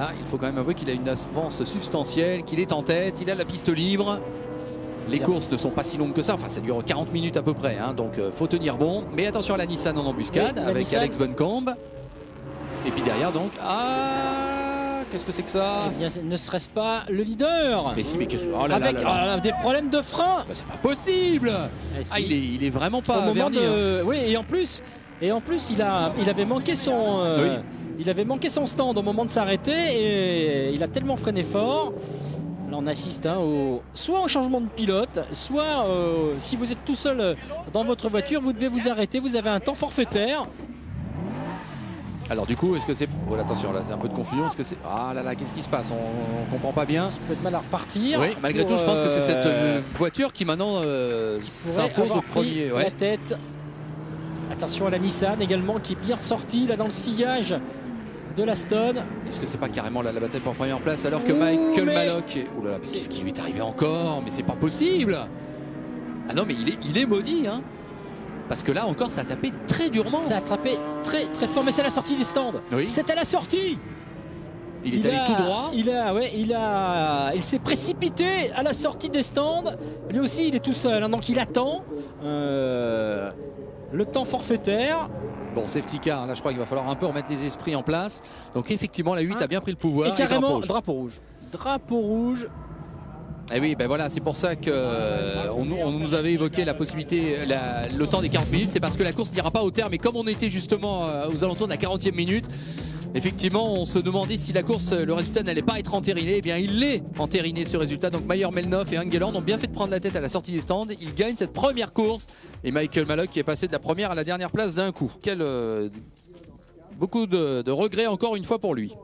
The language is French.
Là, il faut quand même avouer qu'il a une avance substantielle, qu'il est en tête, il a la piste libre. Les courses ne sont pas si longues que ça, enfin ça dure 40 minutes à peu près, hein, donc faut tenir bon. Mais attention à la Nissan en embuscade avec Nissan. Alex Buncombe. Et puis derrière donc, qu'est-ce que c'est que ça? Eh bien, ne serait-ce pas le leader? Mais si, mais qu'est-ce que... Oh avec des problèmes de frein. Bah, c'est pas possible. Si. Il est vraiment pas au moment verni, de... Oui, et en plus il avait manqué son... Il avait manqué son stand au moment de s'arrêter et il a tellement freiné fort. Là, on assiste soit au changement de pilote, soit si vous êtes tout seul dans votre voiture, vous devez vous arrêter, vous avez un temps forfaitaire. Alors du coup, est-ce que c'est... Oh, attention, là c'est un peu de confusion. Est-ce que c'est... Ah là là, qu'est-ce qui se passe? On comprend pas bien. Un petit peu de mal à repartir. Oui, malgré tout, je pense que c'est cette voiture qui maintenant s'impose au premier. La tête. Attention à la Nissan également qui est bien ressortie là dans le sillage de la Stone. Est-ce que c'est pas carrément la bataille pour première place alors que Michael Mallock... Oh là là, qu'est-ce qui lui est arrivé encore? Mais c'est pas possible. Ah non, mais il est maudit, hein. Parce que là encore, ça a tapé très durement. Ça a tapé très très fort, mais c'est à la sortie des stands. Oui. C'est à la sortie. Il est allé tout droit. Il s'est précipité à la sortie des stands. Lui aussi, il est tout seul, hein, donc il attend le temps forfaitaire. Bon, safety car, là je crois qu'il va falloir un peu remettre les esprits en place. Donc effectivement, la 8 a bien pris le pouvoir. Et carrément, drapeau rouge. Drapeau rouge. Et oui, ben voilà, c'est pour ça qu'on nous avait évoqué la possibilité, le temps des 40 minutes. C'est parce que la course n'ira pas au terme. Et comme on était justement aux alentours de la 40e minute, effectivement, on se demandait si la course, le résultat n'allait pas être entériné. Eh bien, il est entériné ce résultat. Donc Maier Melnoff et Engeland ont bien fait de prendre la tête à la sortie des stands. Ils gagnent cette première course. Et Michael Mallock qui est passé de la première à la dernière place d'un coup. Beaucoup de regrets encore une fois pour lui.